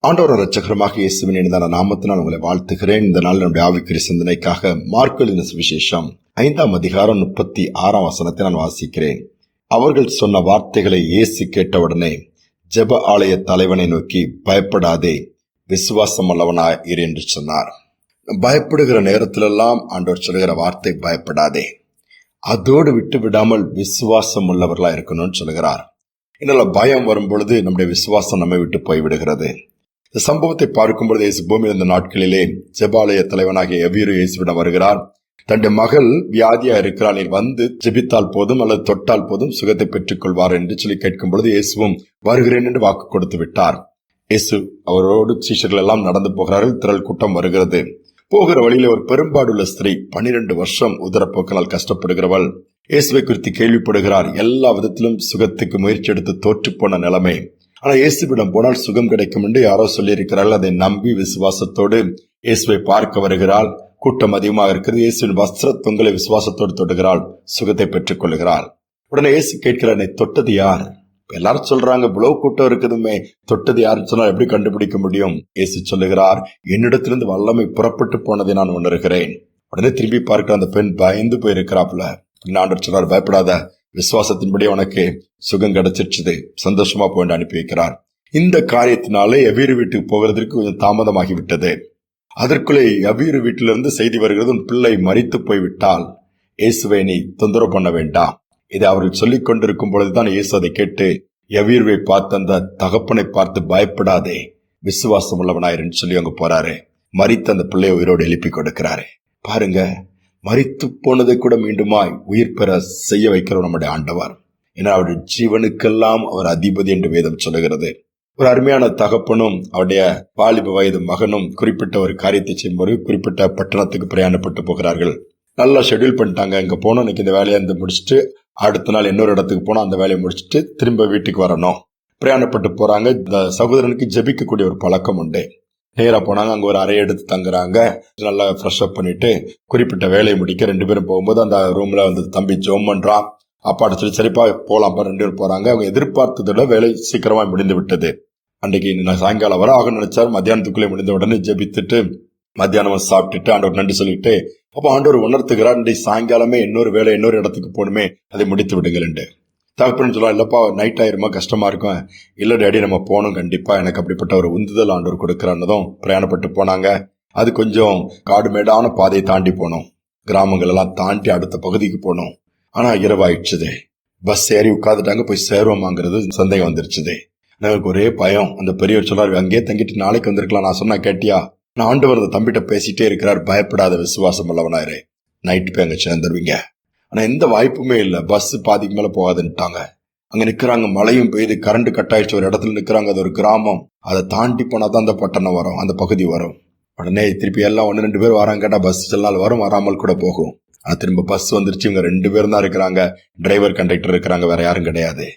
ஆண்டவர் இரட்சகருமாக இயேசுவின் இனிதான நாமத்தினால் உங்களை வாழ்த்துகிறேன். இந்த நாள் நம்முடைய ஆவிக்குரிய சிந்தனைக்காக மார்க்கு எழுதின சுவிசேஷம் 5ஆம் அதிகாரம் 36ஆம் வசனத்தை நான் வாசிக்கிறேன். அவர்கள் சொன்ன வார்த்தைகளை இயேசு கேட்டவுடனே ஜெப ஆலய தலைவனை நோக்கி, பயப்படாதே, விசுவாசம் உள்ளவனாய் இரு என்று சொன்னார். பயப்படுகிற நேரத்திலெல்லாம் ஆண்டவர் சொல்லுகிற வார்த்தை பயப்படாதே. அதோடு விட்டு விடாமல் விசுவாசம் உள்ளவர்களா இருக்கணும்னு சொல்லுகிறார். இதனால பயம் வரும் பொழுது நம்முடைய விசுவாசம் நம்மை விட்டு போய்விடுகிறது. இந்த சம்பவத்தை பார்க்கும் பொழுது இயேசு பூமியில் இருந்த நாட்களிலே ஜெபாலய தலைவனாகிய யவீரு இயேசுவிடம் வருகிறார். தன்னுடைய மகள் வியாதியா இருக்கிறாள், நீர் வந்து ஜெபித்தால் போதும் அல்லது தொட்டால் போதும் சுகத்தை பெற்றுக் கொள்வார் என்று சொல்லி கேட்கும் பொழுது இயேசுவும் வருகிறேன் என்று வாக்கு கொடுத்து விட்டார். இயேசு அவரோடு சீஷர்கள் எல்லாம் நடந்து போகிறார்கள். திரள் கூட்டம் வருகிறது. போகிற வழியில ஒரு பெரும்பாடுள்ள ஸ்திரீ 12 வருஷம் உதரப்போக்கினால் கஷ்டப்படுகிறவள் இயேசுவை குறித்து கேள்விப்படுகிறார். எல்லா விதத்திலும் சுகத்துக்கு முயற்சி எடுத்து தோற்று போன நிலைமை. ஆனா இயேசுவிடம் போனால் சுகம் கிடைக்கும் என்று யாரோ சொல்லி இருக்கிறார்கள். அதை நம்பி விசுவாசத்தோடு இயேசுவை பார்க்க வருகிறாள். கூட்டம் அதிகமாக இருக்கிறது. இயேசுவின் வஸ்திர தொங்கலை விசுவாசத்தோடு தொடுகிறாள், சுகத்தை பெற்றுக் கொள்கிறாள். உடனே இயேசு கேட்கிறார், என்னை தொட்டது யார்? எல்லாரும் சொல்றாங்க, இவ்வளவு கூட்டம் இருக்குதுமே, தொட்டது யாருன்னு சொன்னா எப்படி கண்டுபிடிக்க முடியும்? இயேசு சொல்லுகிறார், என்னிடத்திலிருந்து வல்லமை புறப்பட்டு போனதை நான் உணர்கிறேன். உடனே திரும்பி பார்க்கிற அந்த பெண் பயந்து போயிருக்கிறாப்புல. ஆண்டவர் சொல்றார், பயப்படாத, விசுவாசத்தின்படி உனக்கு சுகம் கிடைச்சிருச்சு, சந்தோஷமா போய் அனுப்பி வைக்கிறார். இந்த காரியத்தினாலே யவீரு வீட்டுக்கு போகிறதுக்கு கொஞ்சம் தாமதமாகிவிட்டது. அதற்குள்ளே யவீரு வீட்டிலிருந்து செய்தி வருகிறது, உன் பிள்ளை மரித்து போய்விட்டால் இயேசுவை நீ தொந்தரவு பண்ண வேண்டாம். இதை அவர்கள் சொல்லிக் கொண்டிருக்கும் பொழுதுதான் இயேசு அதை கேட்டு யவீருவை பார்த்து அந்த தகப்பனை பார்த்து, பயப்படாதே, விசுவாசம் உள்ளவனாயிருந்து சொல்லி அங்க போறாரு. மரித்த அந்த பிள்ளையை உயிரோடு எழுப்பி கொடுக்கிறாரு. பாருங்க, மரித்து போனதை கூட மீண்டுமாய் உயிர் பெற செய்ய வைக்கிற நம்முடைய ஆண்டவர். ஏன்னா அவருடைய ஜீவனுக்கெல்லாம் அவர் அதிபதி என்று வேதம் சொல்லுகிறது. ஒரு அருமையான தகப்பனும் அவருடைய வாலிப வயது மகனும் குறிப்பிட்ட ஒரு காரியத்தை செய்யும்போது குறிப்பிட்ட பட்டணத்துக்கு பிரயாணப்பட்டு போகிறார்கள். நல்லா ஷெட்யூல் பண்ணிட்டாங்க. இங்க போனோம், இன்னைக்கு இந்த வேலையை முடிச்சுட்டு அடுத்த நாள் இன்னொரு இடத்துக்கு போனோம், அந்த வேலையை முடிச்சுட்டு திரும்ப வீட்டுக்கு வரணும். பிரயாணப்பட்டு போறாங்க. இந்த சகோதரனுக்கு ஜெபிக்கக்கூடிய ஒரு பழக்கம் உண்டு. நேரா போனாங்க, அங்க ஒரு அறையை எடுத்து தங்குறாங்க. நல்லா ஃப்ரெஷ் அப் பண்ணிட்டு குறிப்பிட்ட வேலையை முடிக்க 2 பேரும் போகும்போது அந்த ரூம்ல வந்து தம்பி ஜோம் பண்றான். அப்பாட்ட சொல்லி, சரிப்பா போலாம்ப்பா. 2 பேரும் போறாங்க. அவங்க எதிர்பார்த்ததோட வேலை சீக்கிரமா முடிந்து விட்டது. அன்றைக்கு நான் சாயங்காலம் வர ஆக நினைச்சார். மத்தியானத்துக்குள்ளே முடிந்த உடனே ஜெபித்துட்டு மத்தியானம் சாப்பிட்டுட்டு ஆண்டவர் நன்றி சொல்லிட்டு, அப்ப ஆண்டவர் உணர்த்துகிறார், இன்றைக்கு சாயங்காலமே இன்னொரு வேலை இன்னொரு இடத்துக்கு போகணுமே, அதை முடித்து விடுங்கள் என்று. தகப்பன்னு சொல்லலாம், இல்லப்பா நைட் ஆயிருமா, கஷ்டமா இருக்கும். இல்ல டேடி, நம்ம போகணும் கண்டிப்பா, எனக்கு அப்படிப்பட்ட ஒரு உந்துதல் ஆண்டவர் கொடுக்கிறான்னதும் பிரயாணப்பட்டு போனாங்க. அது கொஞ்சம் காடு மேடான பாதையை தாண்டி போனோம், கிராமங்கள் எல்லாம் தாண்டி அடுத்த பகுதிக்கு போனோம். ஆனா இரவாயிடுச்சுது. பஸ் ஏறி உட்காந்துட்டாங்க, போய் சேருவோமாங்கிறது சந்தேகம் வந்துருச்சுது. எனக்கு ஒரே பயம். அந்த பெரியவர் சொல்லாரு, அங்கேயே தங்கிட்டு நாளைக்கு வந்திருக்கலாம். நான் சொன்னா கேட்டியா? நான் ஆண்டவர் அந்த தம்பிட்ட பேசிட்டே இருக்கிறார், பயப்படாத, விசுவாசம் உள்ளவனாயிரு, நைட்டு போய் அங்க சேர்ந்துருவீங்க. ஆனா எந்த வாய்ப்புமே இல்ல. பஸ் பாதிக்கு மேல போகாதுன்ட்டாங்க. அங்க நிக்கிறாங்க, மழையும் பெய்யுது, கரண்ட் கட் ஆயிடுச்சு. ஒரு இடத்துல நிக்கிறாங்க, அது ஒரு கிராமம். அதை தாண்டி போனாதான் அந்த பட்டணம் வரும், அந்த பகுதி வரும். உடனே திருப்பி எல்லாம் 1-2 பேர் வராங்க. கேட்டா பஸ் சில நாள் வரும், வராமல் கூட போகும். ஆனா திரும்ப பஸ் வந்துருச்சு. இவங்க 2 பேரும் தான் இருக்கிறாங்க, டிரைவர் கண்டக்டர் இருக்கிறாங்க, வேற யாரும் கிடையாது.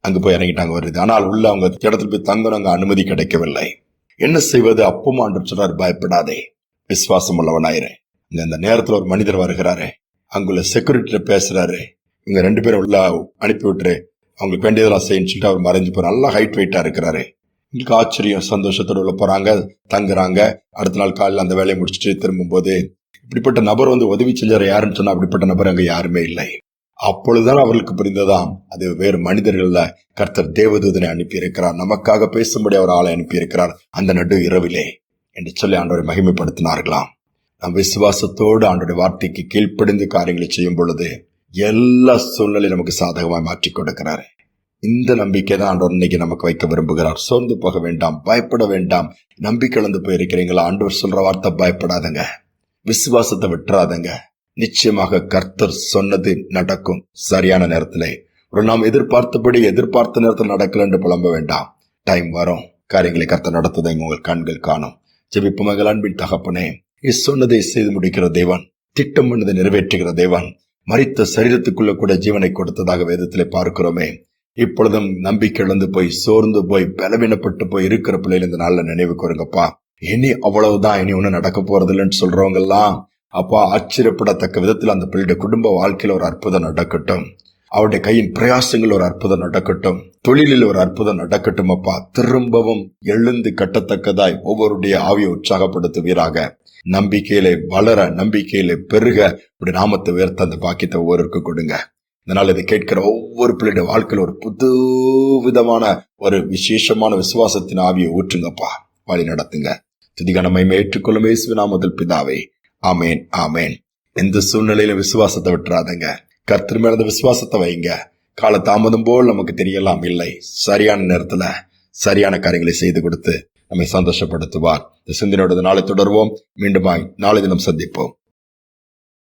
அங்க போய் இறங்கிட்டாங்க வருது. ஆனால் உள்ள அவங்க இடத்துல போய் தங்கணும், அங்க அனுமதி கிடைக்கவில்லை. என்ன செய்வது? அப்பவும் ஆண்டவர் சொல்றாரு, பயப்படாதே, விசுவாசம் உள்ளவனாயிரு. இந்த நேரத்துல ஒரு மனிதர் வருகிறாரு, அங்குள்ள செக்யூரிட்டி பேசுறாரு, இவங்க 2 பேரும் உள்ள அனுப்பி விட்டுரு, அவங்களுக்கு வேண்டியதெல்லாம் செய்யன்னு சொல்லிட்டு அவர் மறைஞ்சு போற. நல்லா ஹைட் வெயிட்டா இருக்கிறாரு. உங்களுக்கு ஆச்சரியம், சந்தோஷத்தோடு உள்ள போறாங்க, தங்குறாங்க. அடுத்த நாள் காலையில் அந்த வேலையை முடிச்சுட்டு திரும்பும் போது இப்படிப்பட்ட நபர் வந்து உதவி செஞ்சார் யாருன்னு சொன்னா, அப்படிப்பட்ட நபர் அங்க யாருமே இல்லை. அப்பொழுதுதான் அவர்களுக்கு புரிந்ததாம், அது வேறு மனிதர்கள்ல கர்த்தர் தேவதூதனை அனுப்பி இருக்கிறார், நமக்காக பேசும்படி அவர் ஆளை அனுப்பி இருக்கிறார் அந்த நடு இரவிலே என்று சொல்லி ஆண்டவரை மகிமைப்படுத்தினார்களாம். நம் விசுவாசத்தோடு ஆண்டோட வார்த்தைக்கு கீழ்ப்படிந்து காரியங்களை செய்யும் பொழுது எல்லா சூழ்நிலையும் நமக்கு சாதகமாய் மாற்றி கொடுக்கிறாரு. இந்த நம்பிக்கை தான் ஆண்டவர் இன்னைக்கு நமக்கு வைக்க விரும்புகிறார். சோர்ந்து போக வேண்டாம், பயப்பட வேண்டாம். நம்பிக்கை இழந்து போயிருக்கிறீங்களா? ஆண்டவர் சொல்ற வார்த்தை, பயப்படாதங்க, விசுவாசத்தை விட்டுறாதங்க. நிச்சயமாக கர்த்தர் சொன்னது நடக்கும். சரியான நேரத்திலே, ஒரு நாம் எதிர்பார்த்தபடி எதிர்பார்த்த நேரத்தில் நடக்கல என்று புலம்ப வேண்டாம். டைம் வரும், காரியங்களை கர்த்தர் நடத்துதை உங்கள் கண்கள் காணும். ஜெபிப்போம். எங்கள் அன்பின் தகப்பனே, சொன்னதை செய்து முடிக்கிற தேவன், திட்டம் பண்ணதை நிறைவேற்றுகிற தேவன், மரித்த சரீரத்துக்குள்ள கூட ஜீவனை கொடுத்ததாக வேதத்திலே பார்க்கிறோமே. இப்பொழுதும் நம்பிக்கை இழந்து போய் சோர்ந்து போய் பலவீனப்பட்டு போய் இருக்கிற பிள்ளைகள் இந்த நாள்ல நினைவு கூறுங்கப்பா. இனி அவ்வளவுதான், இனி ஒன்னும் நடக்க போறது இல்லைன்னு சொல்றவங்க எல்லாம் அப்பா ஆச்சரியப்படத்தக்க விதத்தில் அந்த பிள்ளைய குடும்ப வாழ்க்கையில ஒரு அற்புதம் நடக்கட்டும். அவருடைய கையின் பிரயாசங்கள் ஒரு அற்புதம் நடக்கட்டும். தொழிலில் ஒரு அற்புதம் நடக்கட்டும் அப்பா. திரும்பவும் எழுந்து கட்டத்தக்கதாய் ஒவ்வொருடைய ஆவியை உற்சாகப்படுத்துவீராக. நம்பிக்கையிலே வளர, நம்பிக்கையிலே பெருக உடைய நாமத்தை உயர்த்த அந்த பாக்கியத்தை ஒவ்வொருவருக்கும் கொடுங்க. இதனால் இதை கேட்கிற ஒவ்வொரு பிள்ளைடைய வாழ்க்கையில் ஒரு புது விதமான ஒரு விசேஷமான விசுவாசத்தின் ஆவியை ஊற்றுங்கப்பா. வழி நடத்துங்க. துதிகனமை ஏற்றுக்கொள்ளும் இயேசுவின் நாமத்தில் பிதாவே, ஆமேன், ஆமேன். எந்த சூழ்நிலையில விசுவாசத்தை விட்டுறாதங்க. கர்த்தர் மேல அந்த விசுவாசத்தை வைங்க. கால தாமதம் போல் நமக்கு தெரியலாம் இல்லை, சரியான நேரத்துல சரியான காரியங்களை செய்து கொடுத்து நம்மை சந்தோஷப்படுத்துவார். இந்த சிந்தனையோட நாளை தொடர்வோம். மீண்டுமாய் நாளை தினம் சந்திப்போம்.